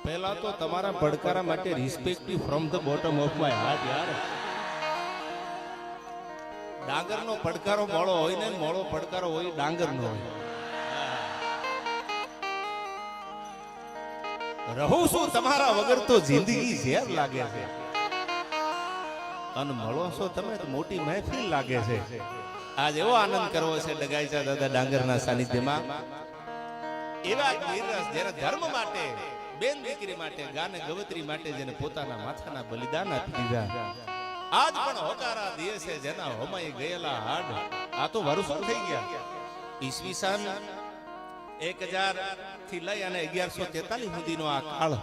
પહેલા તો તમારા પડકારા માટે respect from the bottom of my heart યાર. ડાંગરનો પડકારો મોળો હોય ને મોળો પડકારો હોય ડાંગરનો હોય. રહું છું તમારા વગર તો જિંદગી ઝેર લાગે છે, અને મળો છો તમે તો મોટી મહેફિલ લાગે છે. આજ એવો આનંદ કરવો છે ડગાઈચા દાદા ડાંગરના સાનિધ્યમાં. એવા વીરરસ જેને ધર્મ માટે, બેન દીકરી માટે, ગાને ગવત્રી માટે જેને પોતાના માથાના બલિદાન આપી દીધા, આજ પણ હોકારા દે છે જેના હોમાઈ ગયેલા હાડ. આ તો વર્ષો થઈ ગયા. ઈસવીસન 1000 થી લઈ અને 1143 સુધીનો આ કાળ.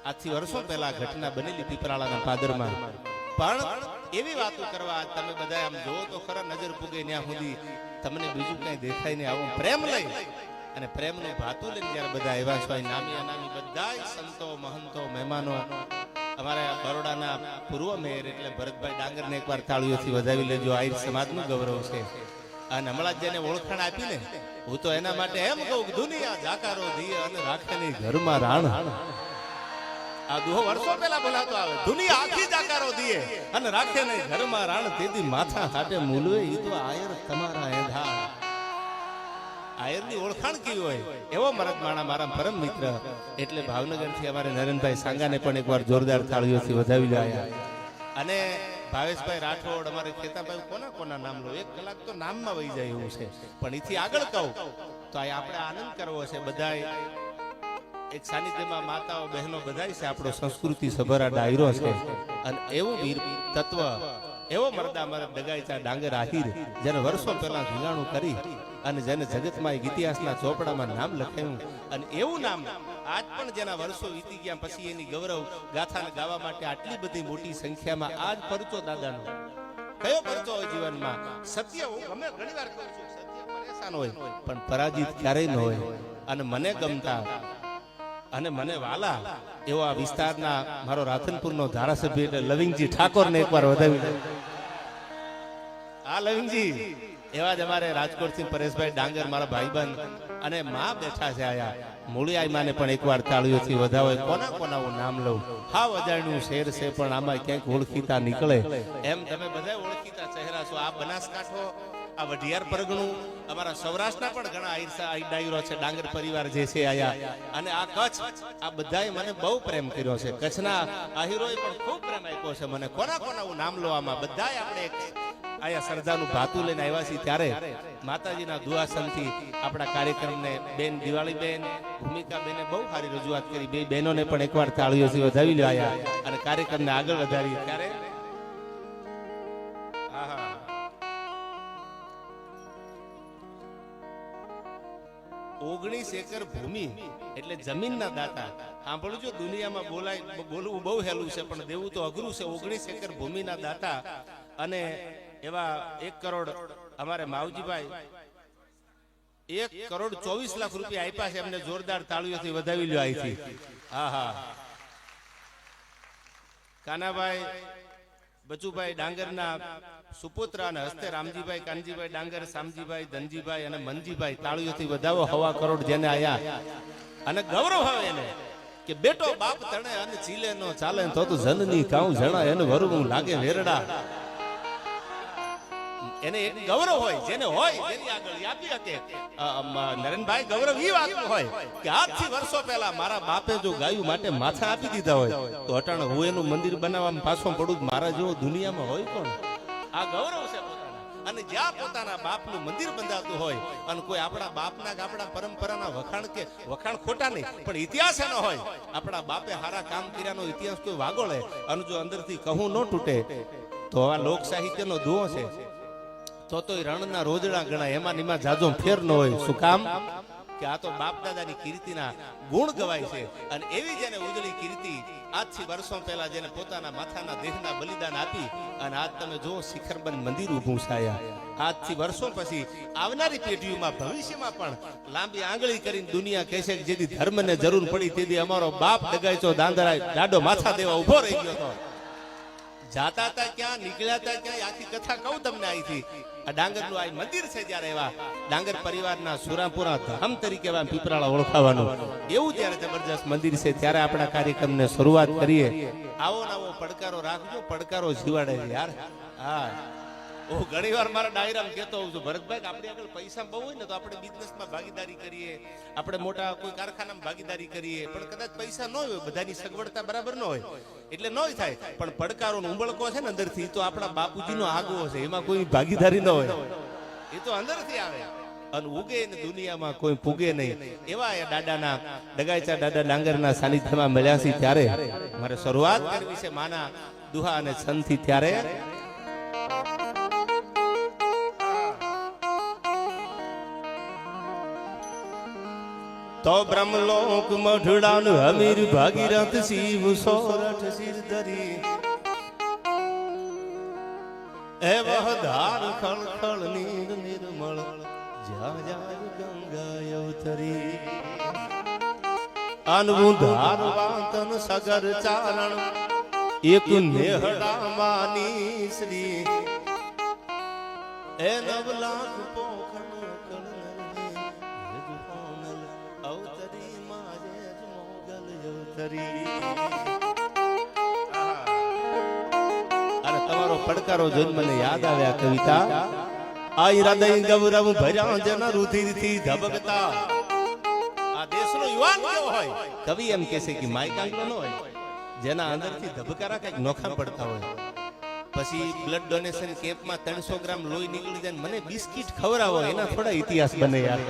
આજથી વર્ષો પહેલા ઘટના બનેલી પીપરાળાના પાદરમાં. પણ એવી વાતો કરવા તમે બધા આમ જોવો તો ખરા, નજર પૂગે ત્યાં સુધી તમને બીજું કઈ દેખાય નહીં. આવો પ્રેમ લઈ અને પ્રેમનું ભાતું લઈને જયારે બધા એવા છો, નામી અનામી બધા સંતો, મહંતો, મહેમાનો, અમારા બરોડાના પૂર્વ મેયર એટલે ભરતભાઈ ડાંગરને એકવાર તાળીઓથી વધાવી લેજો. આહિર સમાજનું ગૌરવ છે. અને હમણાં જેને ઓળખાણ આપી ને, હું તો એના માટે એમ કહું કે દુનિયા જાકારો દીએ અને રાખે નહીં ઘરમાં રાણ. આ દુહો વર્ષો પહેલા બોલાતો આવે, દુનિયા આખી જાકારો દીએ અને રાખે નહીં ઘરમાં રાણ, તેથી માથા હાટે મૂલવે ઈ તો આયર તમારા એંધા. આયરની ઓળખાણ કેવી હોય એવો મરદ માણા મારા પરમ મિત્ર. એટલે ભાવનગરથી અમારે નરેનભાઈ સાંગાને પણ એકવાર જોરદાર તાળીઓથી વધાવી લાયા. અને ભાવેશભાઈ રાઠોડ, અમારે ખેતાભાઈ, કોના કોના નામ લો, 1 કલાક તો નામમાં વહી જાય એવું છે. પણ એથી આગળ કહું તો આપણે આનંદ કરવો છે. બધાય એક સાનિધ્યમાં માતાઓ, બહેનો બધાય છે. આપણો સંસ્કૃતિ સભરા ડાયરો છે. અને એવું વીર તત્વ, એવો મરદા મરદ ડગાઈચા ડાંગર આહિર, જેને વર્ષો પહેલા ઝીલાણું કરી અને જેને જગતમાં ઇતિહાસના ચોપડામાં નામ લખાયું. અને એવું નામ આજ પણ જેના વર્ષો વીતી ગયા પછી એની ગૌરવ ગાથાને ગાવા માટે આટલી બધી મોટી સંખ્યામાં આજ પરચો દાદાનો. કયો પરચો હોય જીવનમાં? સત્ય. હું ગમે ઘણી વાર કહું છું, સત્ય પરેશાન હોય પણ પરાજિત ક્યારેય ન હોય. અને મને ગમતા અને મને વાલા એવો આ વિસ્તારના મારો રાધનપુરનો ધારાસભ્ય એટલે લવિંગજી ઠાકોરને એકવાર વધાવી દે. આ લવિંગજી એવા જ અમારે રાજકોટથી પરેશભાઈ ડાંગર, મારા ભાઈબંધ અને માં બેઠા છે આયા. મૂળિયાઈ માને પણ એકવાર તાળીઓથી વધાવો. કોના કોના હું નામ લઉં, હાવ અજાણ્યું શેર છે પણ આમાં ક્યાંક ઓળખીતા નીકળે એમ તમે બધા ઓળખીતા ચહેરા છો. આ બનાસકાંઠો, આ વઢિયાર પરગણું, અમારા સૌરાષ્ટ્રના પણ ઘણા ડાયરો છે, ડાંગર પરિવાર જે છે આયા. અને આ કચ્છ, આ બધાએ મને બહુ પ્રેમ કર્યો છે. કચ્છના આહિરોએ પણ ખૂબ પ્રેમ આપ્યો છે મને. કોના કોના હું નામ લો આમાં બધાએ આપણે આયા સરદારનું ભાતું લઈને આવ્યા છીએ. ત્યારે માતાજીના દુઆસનથી આપણા કાર્યક્રમને બેન દિવાળી બેન, ભૂમિકા બેને બહુ સારી રજૂઆત કરી. બે બહેનોને પણ એકવાર તાળીઓથી વધાવી લાયા અને કાર્યક્રમને આગળ વધારી. ત્યારે 19 એકર ભૂમિ એટલે જમીનના દાતા. સાંભળજો, દુનિયામાં બોલવું બહુ હેલું છે પણ દેવું તો અઘરું છે. 19 એકર ભૂમિના દાતા અને એવા 1 કરોડ અમારે માવજીભાઈ 1 કરોડ 24 લાખ રૂપિયા આપ્યા છે. એમને જોરદાર તાળીઓથી વધાવી લ્યો અહીંથી. હા, કાનાભાઈ બચુભાઈ ડાંગરના સુપુત્ર અને હસ્તે રામજીભાઈ, કાનજીભાઈ ડાંગર, શામજીભાઈ, ધનજીભાઈ અને મનજીભાઈ, તાળીઓથી વધાવો. 1.25 કરોડ જેને આયા. અને ગૌરવ હવે એને કે બેટો બાપ તણે અને ચીલે નો ચાલે તો જનની કાઉ જણા એને વરવું લાગે વેરડા. એને એક ગૌરવ હોય, જેને હોય જેની આગળ આપી શકે. નરેનભાઈ, ગૌરવ ઈ વાત હોય કે આજથી વર્ષો પહેલા મારા બાપે જો ગાયું માટે માથા આપી દીધા હોય તો અટાણે હું એનું મંદિર બનાવવામાં પાછો પડું. મારા જેવો દુનિયામાં હોય કોણ? આ ગૌરવ છે પોતાના. અને જ્યાં પોતાના બાપનું મંદિર બંધાતું હોય અને કોઈ આપણા બાપના કે આપણા પરંપરાના વખાણ ખોટા નહીં પણ ઇતિહાસ એનો હોય, આપણા બાપે સારા કામ કર્યાનો ઇતિહાસ કોઈ વાગોળે અને જો અંદરથી કહું ન તૂટે તો આ લોક સાહિત્યનો દુઓ છે. તો રણના રોજડા ગણાય. એમાં જાજો ફેર ન હોય. શું કામ? કે આ તો બાપ દાદાની કીર્તિના ગુણ ગવાય છે. અને એવી જેને ઉજળી કીર્તિ આજથી વર્ષો પહેલા જેને પોતાના માથાના દેહના બલિદાન આપી અને આજ તમે જો શિખરબંધ મંદિર ઊભું છાયા. આજથી વર્ષો પછી આવનારી પેઢીઓમાં, ભવિષ્યમાં પણ લાંબી આંગળી કરીને દુનિયા કહેશે કે જેથી ધર્મને જરૂર પડી તેથી અમારો બાપ ડગાઈચો દાંદરા દાડો માથા દેવા ઉભો રહી ગયો હતો. જાતા હતા ક્યાં, નીકળ્યા હતા ક્યાં, આખી કથા કહું તમને અહીંથી. આ ડાંગરનું આ મંદિર છે જ્યારે એવા ડાંગર પરિવારના સુરાપુરા ધામ તરીકે એવા પીપરાળા ઓળખાવાનું એવું જ્યારે જબરજસ્ત મંદિર છે ત્યારે આપણા કાર્યક્રમને શરૂઆત કરીએ. આવો નવો પડકારો રાખજો, પડકારો જીવાડે યાર. હા, હું ઘણી વાર મારા ડાયરામાં કહેતો હોઉં છું, ભરતભાઈ આપણે આગળ પૈસા બહુ હોય ને તો આપણે બિઝનેસમાં ભાગીદારી કરીએ, આપણે મોટા કોઈ કારખાનામાં ભાગીદારી કરીએ, પણ કદાચ પૈસા ન હોય, બધાની સગવડતા બરાબર ન હોય એટલે ન થાય. પણ પડકારોનો ઉંબળકો છે ને અંદરથી, તો આપણા બાપુજીનો આગવો છે, એમાં કોઈ ભાગીદારી ન હોય, એ તો અંદરથી આવે અને ઉગે ને દુનિયામાં કોઈ પૂગે નહીં. એવા એ દાદાના ડગાઈચા દાદા ડાંગરના સાનિધ્યમાં મળ્યા છે ત્યારે મારે શરૂઆત કરવી છે માના દુહા અને છંદથી. ત્યારે તો બ્રહ્મલોક મઢડાન હમીર ભાગીરથ શિવ સોરઠ સિર ધરી એ વહધાર ખળ ખળ નીર નિર્મળ જા જા ગંગા અવતરી અનવું ધાર વાતન સગર ચારણ એક નેહડા માની શ્રી એ 9 લાખ પોખણ અવતરી માજે મોગલ અવતરી. અને તમારો પડકારો જોઈને મને યાદ આવે આ કવિતા. આ હૃદય ગૌરવ ભર્યા જન રુધિરથી ધબકતા. આ દેશનો યુવાન કેવો હોય, કવિ એમ કહેશે કે માઈક આંગલો ન હોય, જેના અંદરથી ધબકારા કઈક નોખા પડતા હોય. પછી બ્લડ ડોનેશન કેમ્પમાં 300 ગ્રામ લોહી નીકળી જાય, મને બિસ્કિટ ખવડાવો, એના થોડા ઇતિહાસ બને યાર.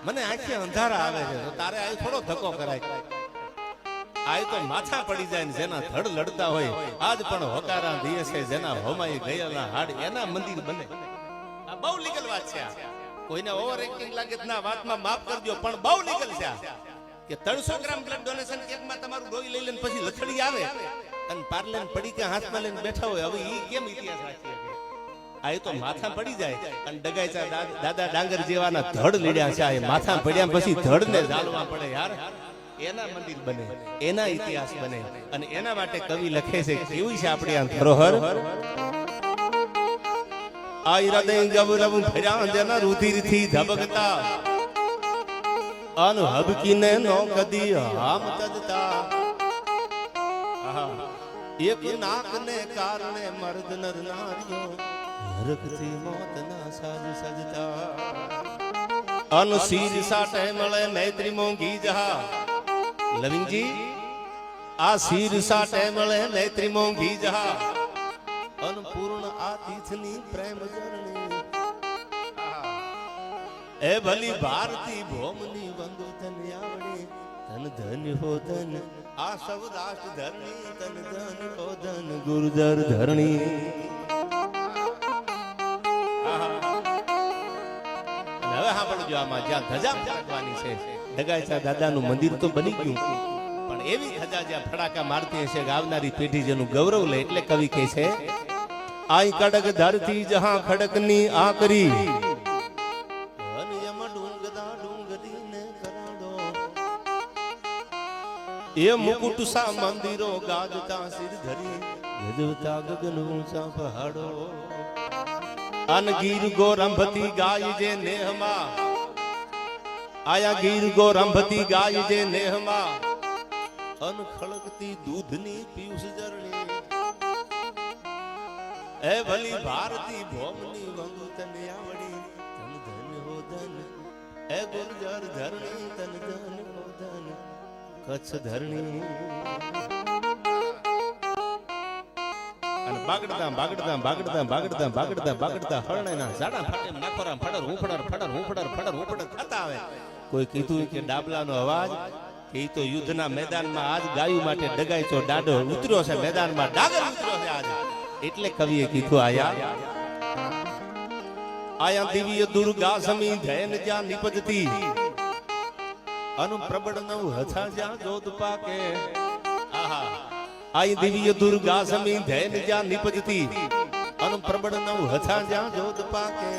મને આંખે અંધારા આવે છે, તો તારે આ થોડો ધક્કો કરાય. આ તો માથા પડી જાય ને જેના ધડ લડતા હોય, આજ પણ હોકારા દિવસે જેના હોમાઈ ગયેલા હાડ એના મંદિર બને. આ બહુ લીગલ વાત છે. કોઈને ઓવર એક્ટિંગ લાગે ના વાતમાં માફ કરજો, પણ બહુ લીગલ છે કે 300 ગ્રામ બ્લડ ડોનેશન કેમ્પમાં તમારું લોહી લઈ લઈને પછી લથડી આવે અને પાર્લેન પડી કે હાથમાં લઈને બેઠા હોય. હવે ઈ કેમ ઇતિહાસ રાખી શકે? આ તો માથા પડી જાય અને ડગાઈચા દાદા ડાંગર જેવાના ધડ લીડ્યા છે, આ માથા પડ્યા પછી ધડ ને ઝાલવા પડે યાર. એના મંદિર બને, એના ઇતિહાસ બને, અને એના માટે કવિ લખે છે કેવી છે આપણી આ ધરોહર. આ હૃદય ગૌરવ ભર્યા જેના રુધિરથી ધબકતા અન હબકીને નો કદી હામ તજતા. એક નાક ને કારણે મર્દ નર નારીઓ હરખથી મોતના સાજ સજતા. અન શીર સાટે મળે મૈત્રી મોંઘી જહા. લવિંગજી, આ શીર સાટે મળે મૈત્રી મોંઘી જહા. અનપૂર્ણ આતિથની પ્રેમ જરણી એ ભલી ભારતી ભોમની વંદુ તન આવડી. ધન ધન હો ધન આ સૌરાષ્ટ્ર ધરણી, તન ધન હો ધન ગુરુદર ધરણી. હવે સાંભળજો, આમાં જ્યાં ધજા ફાટવાની છે, ડગાઈચા દાદાનું મંદિર તો બની ગયું, પણ એવી ધજા જ્યાં ફડાકા મારતી હશે આવનારી પેઢી જેનું ગૌરવ લે. એટલે કવિ કહે છે આઈ કડક ધરતી જહાં ખડકની આકરી એ મુકુટ સા મંદિરો ગાજતા સિર ધરી ગજવતા ગગન ઊંચા પહાડો. અન ગીર ગોરંભતી ગાય જે નેહમાં, આયા ગીર ગોરંભતી ગાય જે નેહમાં. અન ખળકતી દૂધની પિયુષ જરણી એ ભલી ભારતી ભોમની વંદુ તને આવડી. તન ધન હો ધન એ ગુર્જર ધરણી, તન ધન હો ધન કચ્છ ધરણી. અને બાગડતા બાગડતા બાગડતા બાગડતા બાગડતા બાગડતા હરણેના ઝાડા ફાટે નાખોરા ફડર હુંફડર ફડર હુંફડર ફડર હુંફડર થતા આવે. કોઈ કીધું કે ડાબલાનો અવાજ, કે તો યુદ્ધના મેદાનમાં આજ ગાયું માટે ડગાઈચો દાડો ઉતર્યો છે, મેદાનમાં ડાગર ઉતર્યો છે આજ. એટલે કવિએ કીધું આયા દિવ્ય દુર્ગા સમી ધૈન જ્યાં નિપજતી. અનુ પ્રબળ નવ હથા જ્યાં જોત પાકે. આહા, આઈ દિવ્ય દુર્ગા સમી ધૈન જ્યાં નિપજતી. અનુ પ્રબળ નવ હથા જ્યાં જોત પાકે.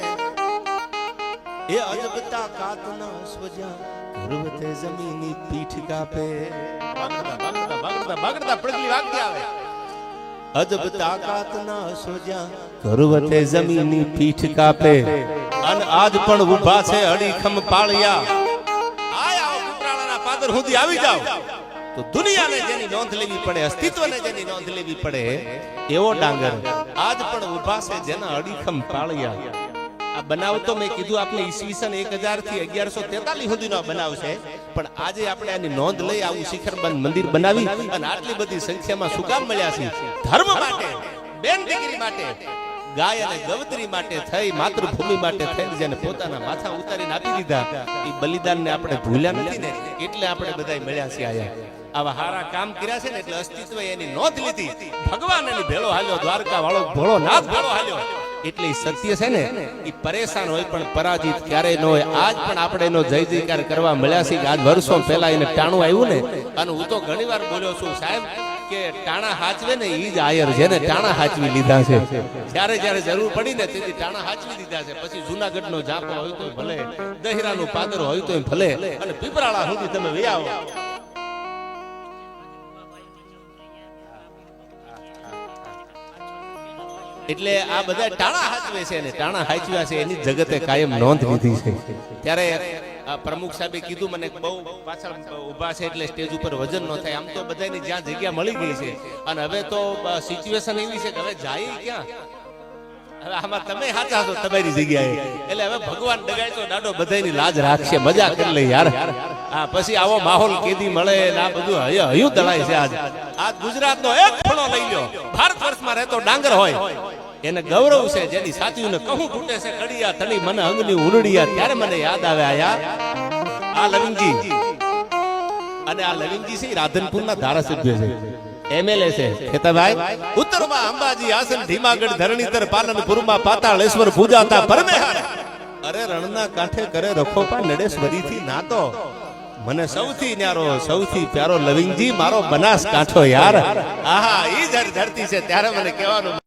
એ અજબતા કાતના સ્વજા પર્વતે જમીની પીઠ કાપે. બાગડતા બાગડતા બાગડતા બાગડતા પડગલી વાગતી આવે. અજબ તાકાત ના સોજા કરવટે જમીનની પીઠ કાપે અને આજ પણ ઊભા છે અડીખમ પાળિયા આયા કુતરાળાના પાદર સુધી આવી જાવ તો દુનિયાને જેની નોંધ લેવી પડે અસ્તિત્વને જેની નોંધ લેવી પડે એવો ડાંગર આજ પણ ઊભા છે જેના અડીખમ પાળિયા આ બનાવ તો મેં કીધું આપણે ઈસવીસન 1000 થી 1143 સુધીનો બનાવ છે પણ આજે આપણે આની નોંધ લઈ આવું શિખરબંધ મંદિર બનાવી અને આટલી બધી સંખ્યામાં શું કામ મળ્યા છે ધર્મ માટે બેન દીકરી માટે ગાય અને ગવત્રી માટે થઈ માતૃભૂમિ માટે થઈ જેને પોતાના માથા ઉતારીને આપી દીધા એ બલિદાનને આપણે ભૂલ્યા નથી ને એટલે આપણે બધા મળ્યા છે આયા આવા હારા કામ કર્યા છે ને એટલે અસ્તિત્વ એની નોંધ લીધી ભગવાન એની ભેળો હાલ્યો દ્વારકા વાળો ભોળો નાથ ભેળો હાલ્યો એટલે સત્ય છે ને એ પરેશાન હોય પણ પરાજિત ક્યારેય ન હોય આજ પણ આપણે એનો જય જયકાર કરવા મળ્યા છે કે આજ વર્ષો પહેલા એને ટાણું આવ્યું ને અને હું તો ઘણીવાર બોલ્યો છું સાહેબ કે ટાણા હાચવે ને ઈ જ આયર છે ને ટાણા હાચવી લીધા છે જ્યારે જ્યારે જરૂર પડી ને તેથી ટાણા હાચવી દીધા છે પછી જૂનાગઢ નો જાપો હોય તો ભલે દહેરાનું પાદર હોય તો ભલે અને પીપરાળા સુધી તમે વે આવો એટલે આ બધા ટાણા હાચવે છે ને ટાણા હાચવ્યા છે એની જગતે કાયમ નોંધ લીધી છે ત્યારે પ્રમુખ સાહેબે કીધું મને બહુ પાછળ ઊભા છે એટલે સ્ટેજ ઉપર વજન ન થાય આમ તો બધાની જ્યાં જગ્યા મળી ગઈ છે અને હવે તો સિચ્યુએશન એવી છે કે હવે જાય ક્યાં હવે આમાં તમે સાચા છો તમારી જગ્યાએ એટલે હવે ભગવાન ડગાય તો દાડો બધાની લાજ રાખશે મજા કરી લે યાર હા પછી આવો માહોલ કેદી મળે ને આ બધું હયું દળાય છે આજ ગુજરાતનો એક ખૂણો લઈ લો ભારત વર્ષમાં રહેતો ડાંગર હોય એને ગૌરવ છે જેની સાચીને કહું તૂટે છે કડિયા તણી મને અંગની ઉરડિયા ત્યારે મને યાદ આવે આયા આ લવિંગજી અને આ લવિંગજી છે રાધનપુરના ધારાસભ્ય છે એમએલએ છે ખેતાભાઈ ઉત્તરમાં અંબાજી આસન ધીમાગઢ ધરણીધર પાલનપુરમાં પાતાળેશ્વર પૂજાતા પરમેહર અરે રણના કાંઠે કરે રખોપા નડેશ્વરીથી નાતો મને સૌથી ન્યારો સૌથી પ્યારો લવિંગજી મારો બનાસ કાંઠો યાર આહા ઈ ધરતી છે ત્યારે મને કહેવાનું